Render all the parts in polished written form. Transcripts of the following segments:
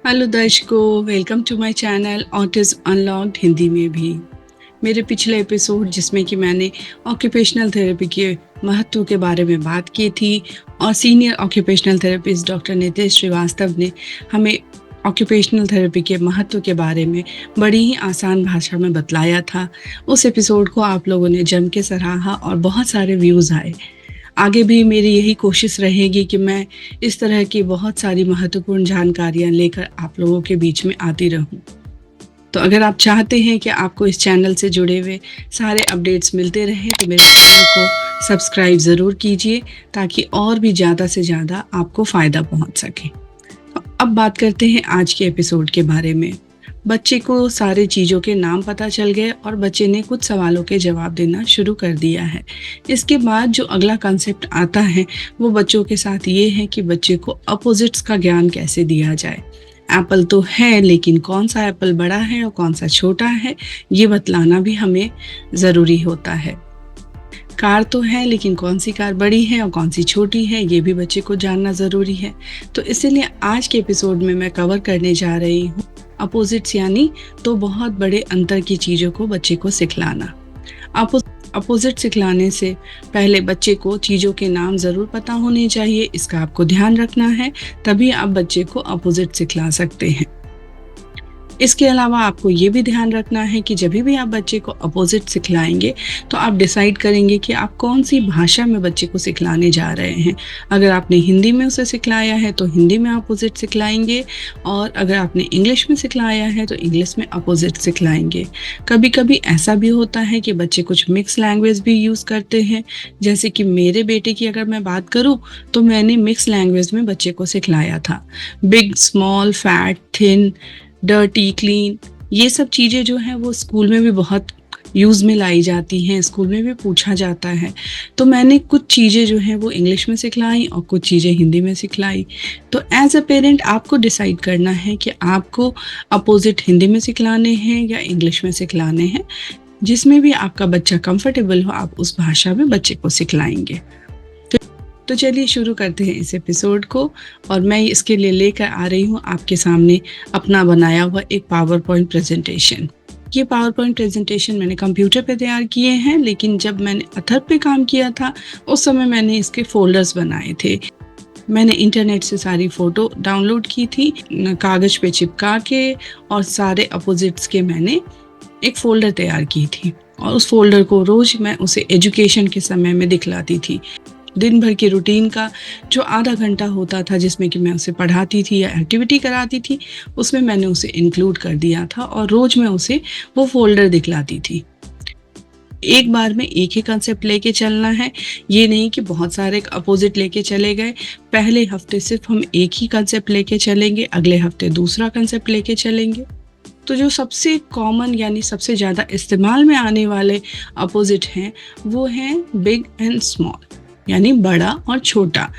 Hello दर्शकों, welcome to my channel autism unlocked Hindi में भी। मेरे पिछले एपिसोड जिसमें कि मैंने ऑक्यूपेशनल थेरेपी के महत्व के बारे में बात की थी और senior occupational therapist doctor Nitesh Srivastava ने हमें ऑक्यूपेशनल थेरेपी के महत्व के बारे में बड़ी ही आसान भाषा में बतलाया था। उस एपिसोड को आप लोगों ने जम के सराहा और बहुत सारे व्यूज़ आए। आगे भी मेरी यही कोशिश रहेगी कि मैं इस तरह की बहुत सारी महत्वपूर्ण जानकारियाँ लेकर आप लोगों के बीच में आती रहूँ। तो अगर आप चाहते हैं कि आपको इस चैनल से जुड़े हुए सारे अपडेट्स मिलते रहें तो मेरे चैनल को सब्सक्राइब ज़रूर कीजिए ताकि और भी ज़्यादा से ज़्यादा आपको फ़ायदा पहुँच सके। तो अब बात करते हैं आज के एपिसोड के बारे में। बच्चे को सारे चीज़ों के नाम पता चल गए और बच्चे ने कुछ सवालों के जवाब देना शुरू कर दिया है। इसके बाद जो अगला कॉन्सेप्ट आता है वो बच्चों के साथ ये है कि बच्चे को अपोजिट्स का ज्ञान कैसे दिया जाए। एप्पल तो है, लेकिन कौन सा एप्पल बड़ा है और कौन सा छोटा है ये बतलाना भी हमें ज़रूरी होता है। कार तो है, लेकिन कौन सी कार बड़ी है और कौन सी छोटी है ये भी बच्चे को जानना ज़रूरी है। तो इसीलिए आज के एपिसोड में मैं कवर करने जा रही हूँ अपोजिट्स, यानी तो बहुत बड़े अंतर की चीज़ों को बच्चे को सिखलाना। अपोजिट सिखलाने से पहले बच्चे को चीज़ों के नाम ज़रूर पता होने चाहिए, इसका आपको ध्यान रखना है, तभी आप बच्चे को अपोजिट सिखला सकते हैं। इसके अलावा आपको ये भी ध्यान रखना है कि जब भी आप बच्चे को अपोजिट सिखलाएंगे तो आप डिसाइड करेंगे कि आप कौन सी भाषा में बच्चे को सिखलाने जा रहे हैं। अगर आपने हिंदी में उसे सिखलाया है तो हिंदी में अपोजिट सिखलाएंगे, और अगर आपने इंग्लिश में सिखलाया है तो इंग्लिश में अपोजिट सिखलाएंगे। कभी कभी ऐसा भी होता है कि बच्चे कुछ मिक्स लैंग्वेज भी यूज़ करते हैं। जैसे कि मेरे बेटे की अगर मैं बात करूँ तो मैंने मिक्स लैंग्वेज में बच्चे को सिखलाया था। Big, small, fat, thin, dirty, clean, ये सब चीज़ें जो हैं वो स्कूल में भी बहुत यूज़ में लाई जाती हैं, स्कूल में भी पूछा जाता है। तो मैंने कुछ चीज़ें जो हैं वो इंग्लिश में सिखलाई और कुछ चीज़ें हिंदी में सिखलाई। तो एज अ पेरेंट आपको डिसाइड करना है कि आपको अपोजिट हिंदी में सिखलाने हैं या इंग्लिश में सिखलाने हैं। जिसमें भी आपका बच्चा कंफर्टेबल हो आप उस भाषा में बच्चे को सिखलाएंगे। तो चलिए शुरू करते हैं इस एपिसोड को, और मैं इसके लिए लेकर आ रही हूँ आपके सामने अपना बनाया हुआ एक पावर पॉइंट प्रेजेंटेशन। ये पावर पॉइंट प्रेजेंटेशन मैंने कंप्यूटर पे तैयार किए हैं, लेकिन जब मैंने अथर पे काम किया था उस समय मैंने इसके फोल्डर्स बनाए थे। मैंने इंटरनेट से सारी फ़ोटो डाउनलोड की थी, कागज़ पे चिपका के, और सारे अपोजिट्स के मैंने एक फ़ोल्डर तैयार की थी, और उस फोल्डर को रोज़ मैं उसे एजुकेशन के समय में दिखलाती थी। दिन भर की रूटीन का जो आधा घंटा होता था जिसमें कि मैं उसे पढ़ाती थी या एक्टिविटी कराती थी, उसमें मैंने उसे इंक्लूड कर दिया था और रोज़ मैं उसे वो फोल्डर दिखलाती थी। एक बार में एक ही कंसेप्ट लेके चलना है, ये नहीं कि बहुत सारे अपोजिट लेके चले गए। पहले हफ्ते सिर्फ हम एक ही कंसेप्ट लेके चलेंगे, अगले हफ्ते दूसरा कंसेप्ट लेके चलेंगे। तो जो सबसे कॉमन यानी सबसे ज़्यादा इस्तेमाल में आने वाले अपोजिट हैं वो हैं बिग एंड स्मॉल, यानी बड़ा और छोटा।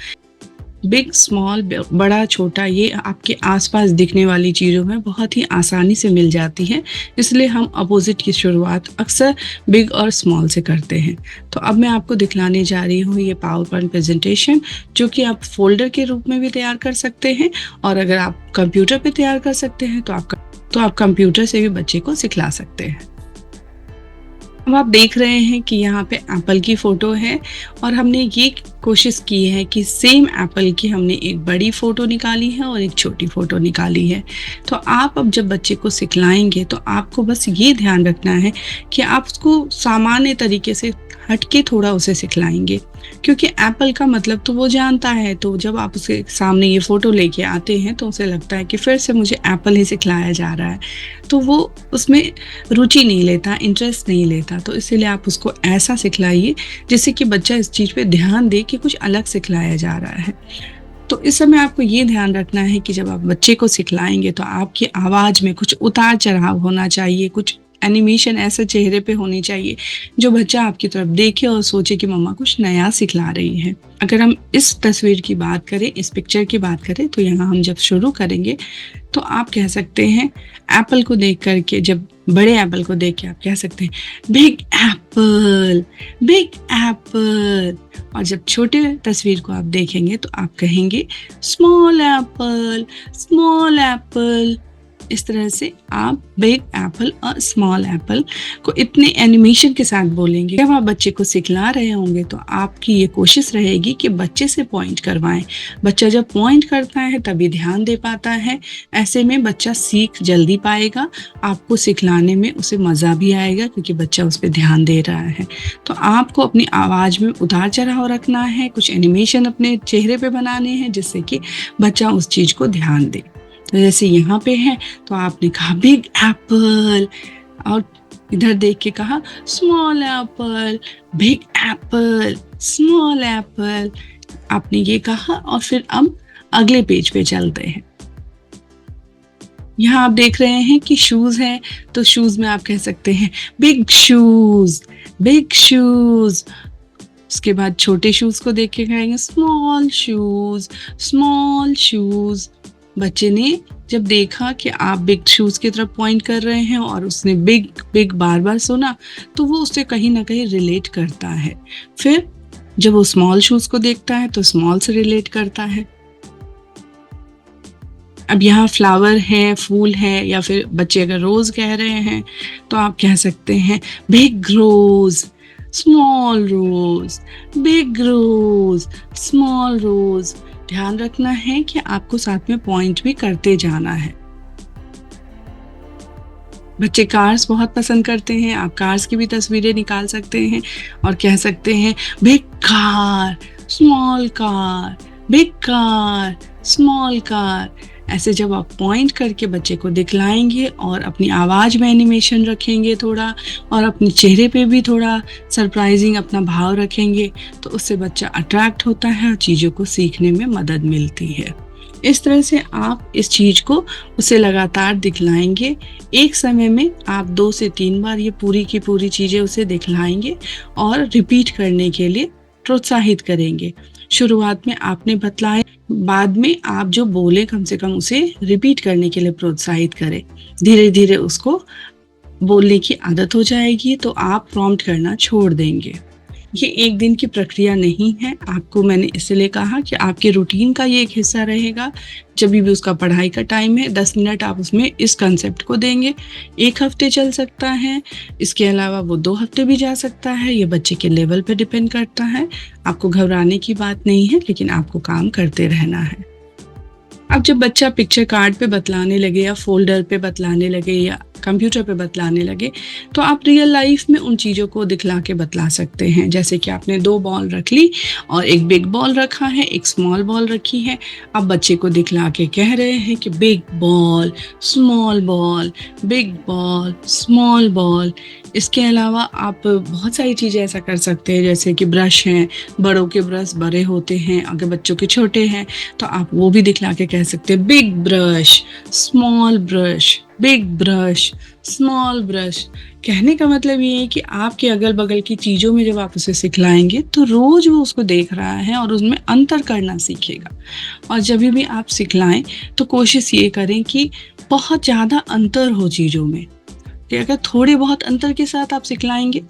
बिग, स्मॉल, बड़ा, छोटा, ये आपके आसपास दिखने वाली चीज़ों में बहुत ही आसानी से मिल जाती है, इसलिए हम अपोजिट की शुरुआत अक्सर बिग और स्मॉल से करते हैं। तो अब मैं आपको दिखलाने जा रही हूँ ये पावर पॉइंट प्रेजेंटेशन, जो कि आप फोल्डर के रूप में भी तैयार कर सकते हैं, और अगर आप कंप्यूटर पे तैयार कर सकते हैं तो आप कंप्यूटर से भी बच्चे को सिखला सकते हैं। अब आप देख रहे हैं कि यहाँ पे एप्पल की फ़ोटो है, और हमने ये कोशिश की है कि सेम एप्पल की हमने एक बड़ी फ़ोटो निकाली है और एक छोटी फ़ोटो निकाली है। तो आप अब जब बच्चे को सिखलाएंगे तो आपको बस ये ध्यान रखना है कि आप उसको सामान्य तरीके से हटके थोड़ा उसे सिखलाएंगे, क्योंकि एप्पल का मतलब तो वो जानता है। तो जब आप उसके सामने ये फ़ोटो लेके आते हैं तो उसे लगता है कि फिर से मुझे एप्पल ही सिखलाया जा रहा है, तो वो उसमें रुचि नहीं लेता, इंटरेस्ट नहीं लेता। तो इसीलिए आप उसको ऐसा सिखलाइए जिससे कि बच्चा इस चीज़ पे ध्यान दे कि कुछ अलग सिखलाया जा रहा है। तो इस समय आपको ये ध्यान रखना है कि जब आप बच्चे को सिखलाएंगे तो आपकी आवाज़ में कुछ उतार चढ़ाव होना चाहिए, कुछ एनिमेशन ऐसे चेहरे पे होनी चाहिए जो बच्चा आपकी तरफ देखे और सोचे कि मम्मा कुछ नया सिखला रही है। अगर हम इस तस्वीर की बात करें, इस पिक्चर की बात करें, तो यहाँ हम जब शुरू करेंगे तो आप कह सकते हैं एप्पल को देख करके जब बड़े एप्पल को देख के आप कह सकते हैं बिग एप्पल, बिग एप्पल। और जब छोटे तस्वीर को आप देखेंगे तो आप कहेंगे स्मॉल एप्पल, स्मॉल एप्पल। इस तरह से आप बिग एप्पल और स्मॉल एप्पल को इतने एनिमेशन के साथ बोलेंगे। जब आप बच्चे को सिखला रहे होंगे तो आपकी ये कोशिश रहेगी कि बच्चे से पॉइंट करवाएं। बच्चा जब पॉइंट करता है तभी ध्यान दे पाता है। ऐसे में बच्चा सीख जल्दी पाएगा, आपको सिखलाने में उसे मज़ा भी आएगा क्योंकि बच्चा उस पर ध्यान दे रहा है। तो आपको अपनी आवाज़ में उतार चढ़ाव रखना है, कुछ एनिमेशन अपने चेहरे पे बनाने हैं जिससे कि बच्चा उस चीज़ को ध्यान दे। तो जैसे यहाँ पे है तो आपने कहा बिग एप्पल और इधर देख के कहा small Apple, big Apple, small Apple. आपने ये कहा और फिर अब अगले पेज पे चलते हैं। यहाँ आप देख रहे हैं कि शूज है, तो शूज में आप कह सकते हैं बिग शूज, बिग शूज। उसके बाद छोटे शूज को देख के कहेंगे स्मॉल शूज, स्मॉल शूज। बच्चे ने जब देखा कि आप बिग शूज की तरफ पॉइंट कर रहे हैं और उसने बिग बिग बार बार सुना तो वो उससे कहीं ना कहीं रिलेट करता है। फिर जब वो स्मॉल शूज को देखता है तो स्मॉल से रिलेट करता है। अब यहाँ फ्लावर है, फूल है, या फिर बच्चे अगर रोज कह रहे हैं तो आप कह सकते हैं बिग रोज, स्मॉल रोज, बिग रोज, स्मॉल रोज। ध्यान रखना है कि आपको साथ में पॉइंट भी करते जाना है। बच्चे कार्स बहुत पसंद करते हैं, आप कार्स की भी तस्वीरें निकाल सकते हैं और कह सकते हैं big car, small car, big car, small car. ऐसे जब आप पॉइंट करके बच्चे को दिखलाएंगे और अपनी आवाज़ में एनिमेशन रखेंगे थोड़ा, और अपने चेहरे पे भी थोड़ा सरप्राइजिंग अपना भाव रखेंगे, तो उससे बच्चा अट्रैक्ट होता है और चीज़ों को सीखने में मदद मिलती है। इस तरह से आप इस चीज़ को उसे लगातार दिखलाएंगे। एक समय में आप 2 से 3 बार ये पूरी की पूरी चीज़ें उसे दिखलाएंगे और रिपीट करने के लिए प्रोत्साहित करेंगे। शुरुआत में आपने बतलाए, बाद में आप जो बोले कम से कम उसे रिपीट करने के लिए प्रोत्साहित करें। धीरे धीरे उसको बोलने की आदत हो जाएगी तो आप प्रॉम्प्ट करना छोड़ देंगे। ये एक दिन की प्रक्रिया नहीं है, आपको मैंने इसलिए कहा कि आपके रूटीन का ये एक हिस्सा रहेगा। जब भी उसका पढ़ाई का टाइम है 10 मिनट आप उसमें इस कंसेप्ट को देंगे। 1 हफ्ते चल सकता है, इसके अलावा वो 2 हफ्ते भी जा सकता है, ये बच्चे के लेवल पे डिपेंड करता है। आपको घबराने की बात नहीं है, लेकिन आपको काम करते रहना है। अब जब बच्चा पिक्चर कार्ड पे बतलाने लगे या फोल्डर पे बतलाने लगे या कंप्यूटर पे बतलाने लगे, तो आप रियल लाइफ में उन चीज़ों को दिखला के बतला सकते हैं। जैसे कि आपने 2 बॉल रख ली और एक बिग बॉल रखा है, एक स्मॉल बॉल रखी है। अब बच्चे को दिखला के कह रहे हैं कि big ball, small ball, big ball, small ball. इसके अलावा आप बहुत सारी चीज़ें ऐसा कर सकते हैं, जैसे कि ब्रश हैं, बड़ों के ब्रश बड़े होते हैं, अगर बच्चों के छोटे हैं तो आप वो भी दिखला के कह सकते हैं big brush, small brush, big brush, small brush. कहने का मतलब ये है कि आपके अगल बगल की चीज़ों में जब आप उसे सिखलाएंगे तो रोज वो उसको देख रहा है और उसमें अंतर करना सीखेगा। और जब भी आप सिखलाएं तो कोशिश ये करें कि बहुत ज़्यादा अंतर हो चीज़ों में, कि अगर थोड़े बहुत अंतर के साथ आप सिखलाएंगे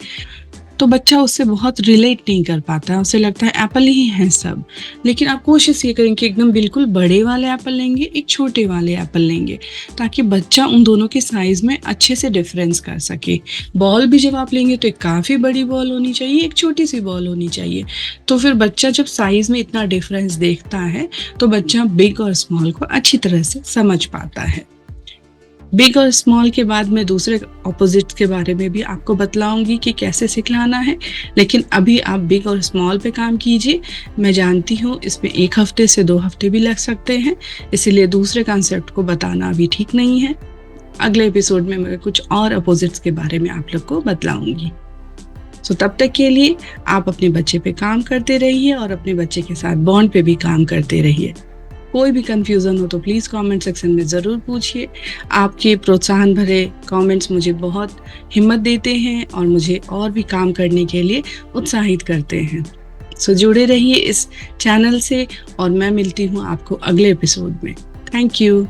तो बच्चा उससे बहुत रिलेट नहीं कर पाता है, उसे लगता है एप्पल ही है सब। लेकिन आप कोशिश ये करें कि एकदम बिल्कुल बड़े वाले एप्पल लेंगे, एक छोटे वाले एप्पल लेंगे, ताकि बच्चा उन दोनों के साइज़ में अच्छे से डिफरेंस कर सके। बॉल भी जब आप लेंगे तो एक काफ़ी बड़ी बॉल होनी चाहिए, एक छोटी सी बॉल होनी चाहिए। तो फिर बच्चा जब साइज़ में इतना डिफरेंस देखता है तो बच्चा बिग और स्मॉल को अच्छी तरह से समझ पाता है। बिग और स्मॉल के बाद मैं दूसरे ऑपोजिट्स के बारे में भी आपको बतलाऊंगी कि कैसे सिखलाना है, लेकिन अभी आप बिग और स्मॉल पे काम कीजिए। मैं जानती हूँ इसमें 1 हफ्ते से 2 हफ्ते भी लग सकते हैं, इसीलिए दूसरे कॉन्सेप्ट को बताना अभी ठीक नहीं है। अगले एपिसोड में मैं कुछ और अपोजिट्स के बारे में आप लोग को बतलाऊंगी। सो तब तक के लिए आप अपने बच्चे पे काम करते रहिए और अपने बच्चे के साथ बॉन्ड पे भी काम करते रहिए। कोई भी कंफ्यूजन हो तो प्लीज़ कमेंट सेक्शन में ज़रूर पूछिए। आपके प्रोत्साहन भरे कमेंट्स मुझे बहुत हिम्मत देते हैं और मुझे और भी काम करने के लिए उत्साहित करते हैं। सो जुड़े रहिए इस चैनल से और मैं मिलती हूँ आपको अगले एपिसोड में। Thank you.